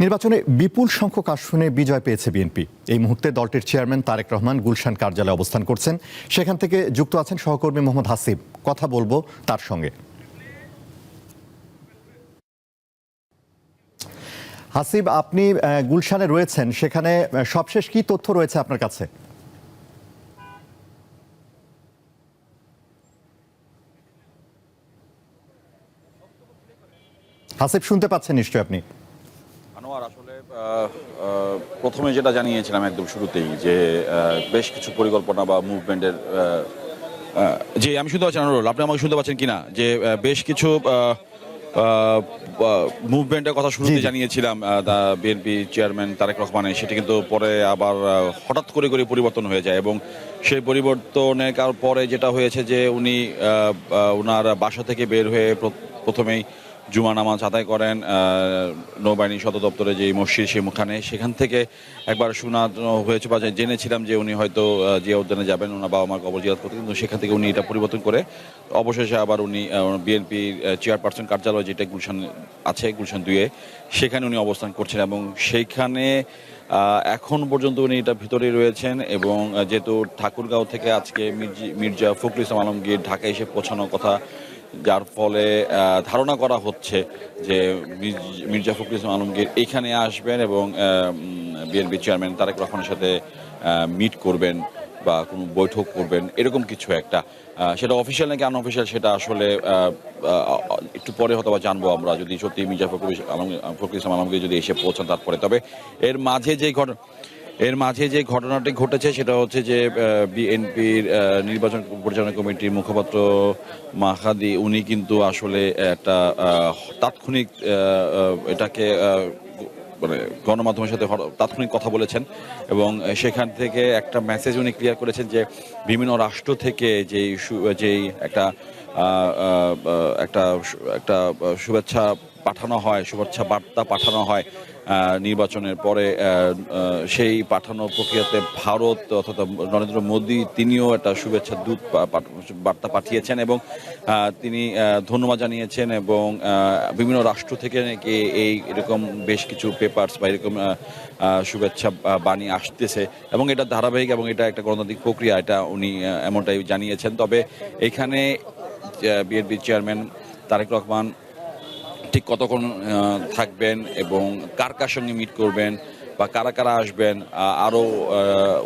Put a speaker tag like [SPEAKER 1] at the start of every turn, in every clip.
[SPEAKER 1] নির্বাচনে বিপুল সংখ্যক আসনে বিজয় পেয়েছে বিএনপি। এই মুহূর্তে দলটির চেয়ারম্যান তারেক রহমান গুলশান কার্যালয়ে অবস্থান করছেন। সেখান থেকে যুক্ত আছেন সহকর্মী মোহাম্মদ হাসিব। কথা বলবো তার সঙ্গে। হাসিব, আপনি গুলশানে রয়েছেন, সেখানে সবশেষ কি তথ্য রয়েছে আপনার কাছে? হাসিব, শুনতে পাচ্ছেন নিশ্চয়ই আপনি?
[SPEAKER 2] আসলে প্রথমে যেটা জানিয়েছিলাম একদম শুরুতেই যে বেশ কিছু পরিকল্পনা বা মুভমেন্টের যে আমি শুনতে পাচ্ছি আনোয়ারুল, আপনি আমাকে শুনতে পাচ্ছেন কিনা, যে বেশ কিছু মুভমেন্টের কথা শুরুতে জানিয়েছিলাম বিএনপি চেয়ারম্যান তারেক রহমানের, সেটি কিন্তু পরে আবার হঠাৎ করে পরিবর্তন হয়ে যায় এবং সেই পরিবর্তনের পরে যেটা হয়েছে যে উনি ওনার বাসা থেকে বের হয়ে প্রথমেই জুমা নামাজ আদায় করেন নৌবাহিনী সদর দপ্তরে যে মসজিদ সেখান থেকে একবার শোনা হয়েছে বা জেনেছিলাম যে উনি হয়তো জিয়া উদ্যানে যাবেন ওনার বাবা মার কবর জিয়ারত করতে, কিন্তু সেখান থেকে উনি এটা পরিবর্তন করে অবশেষে আবার উনি বিএনপির চেয়ারপারসন কার্যালয় যেটা গুলশান আছে, গুলশান 2-এ, সেখানে উনি অবস্থান করছেন এবং সেইখানে এখন পর্যন্ত উনি এটা ভিতরেই রয়েছেন। এবং যেহেতু ঠাকুরগাঁও থেকে আজকে মির্জা ফখরুল ইসলাম আলমগীর ঢাকায় এসে পৌঁছানোর কথা, যার ফলে ধারণা করা হচ্ছে যে মির্জা ফখরুল ইসলাম আলমগীর এইখানে আসবেন এবং বিএনপি চেয়ারম্যান তারেক রহমানের সাথে মিট করবেন বা কোনো বৈঠক করবেন, এরকম কিছু একটা। সেটা অফিসিয়াল নাকি আনঅফিসিয়াল সেটা আসলে একটু পরে হয়তো বা জানবো আমরা, যদি সত্যি মির্জা ফখরুল ইসলাম আলমগীর যদি এসে পৌঁছান। তারপরে তবে এর মাঝে যে ঘটনাটি ঘটেছে সেটা হচ্ছে যে বিএনপির নির্বাচন পরিচালনা কমিটির মুখপাত্র মাহাদি, উনি কিন্তু আসলে একটা তাৎক্ষণিক এটাকে মানে গণমাধ্যমের সাথে তাৎক্ষণিক কথা বলেছেন এবং সেখান থেকে একটা মেসেজ উনি ক্লিয়ার করেছেন যে বিভিন্ন রাষ্ট্র থেকে যেই একটা শুভেচ্ছা বার্তা পাঠানো হয় নির্বাচনের পরে, সেই পাঠানোর প্রক্রিয়াতে ভারত অর্থাৎ নরেন্দ্র মোদী তিনিও একটা শুভেচ্ছা দূত বার্তা পাঠিয়েছেন এবং তিনি ধন্যবাদ জানিয়েছেন এবং বিভিন্ন রাষ্ট্র থেকে নাকি এরকম বেশ কিছু পেপারস বা এরকম শুভেচ্ছা বাণী আসতেছে এবং এটা ধারাবাহিক এবং এটা একটা গণতান্ত্রিক প্রক্রিয়া, এটা উনি এমনটাই জানিয়েছেন। তবে এখানে বিএনপি চেয়ারম্যান তারেক রহমান ঠিক কতক্ষণ থাকবেন এবং কার সঙ্গে মিট করবেন বা কারা আসবেন, আরও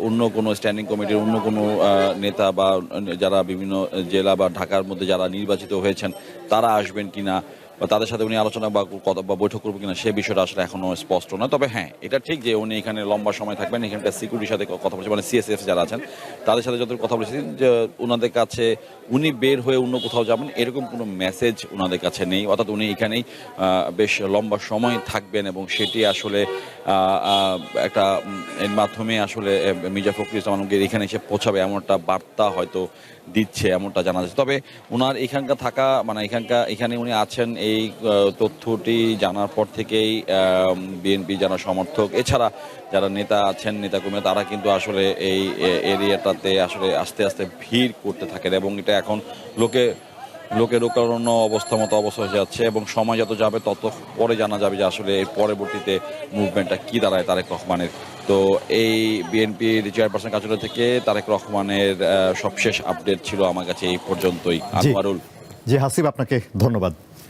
[SPEAKER 2] অন্য কোনো স্ট্যান্ডিং কমিটির অন্য কোনো নেতা বা যারা বিভিন্ন জেলা বা ঢাকার মধ্যে যারা নির্বাচিত হয়েছেন তারা আসবেন কিনা বা তাদের সাথে উনি আলোচনা বা বৈঠক করবেন কিনা, সে বিষয়টা আসলে এখনো স্পষ্ট না। তবে হ্যাঁ, এটা ঠিক যে উনি এখানে লম্বা সময় থাকবেন। এখানকার সিকিউরিটির সাথে কথা বলছেন, মানে সিএসএফ যারা আছেন তাদের সাথে যত কথা বলেছেন যে ওনাদের কাছে উনি বের হয়ে অন্য কোথাও যাবেন এরকম কোনো মেসেজ ওনাদের কাছে নেই, অর্থাৎ উনি এখানেই বেশ লম্বা সময় থাকবেন এবং সেটি আসলে একটা এর মাধ্যমে আসলে মির্জা ফখরুল ইসলাম আলমগীর এখানে এসে পৌঁছাবে এমন একটা বার্তা হয়তো দিচ্ছে, এমনটা জানা যাচ্ছে। তবে ওনার এখানকার থাকা মানে এখানে উনি আছেন এই তথ্যটি জানার পর থেকেই বিএনপি যারা সমর্থক এছাড়া যারা নেতা আছেন নেতাকর্মী তারা কিন্তু আসলে এই এরিয়াটাতে আসলে আস্তে আস্তে ভিড় করতে থাকেন এবং এটা এখন লোকের লোকারণ্য অবস্থা হয়ে যাচ্ছে এবং সময় যত যাবে তত পরে জানা যাবে যে আসলে এর পরবর্তীতে মুভমেন্টটা কি দাঁড়ায় তারেক রহমানের। তো এই বিএনপির চেয়ারপারসন কার্যালয় থেকে তারেক রহমানের সবশেষ আপডেট ছিল আমার কাছে এই পর্যন্তই। আনোয়ারুল।
[SPEAKER 1] জি হাসিব, আপনাকে ধন্যবাদ।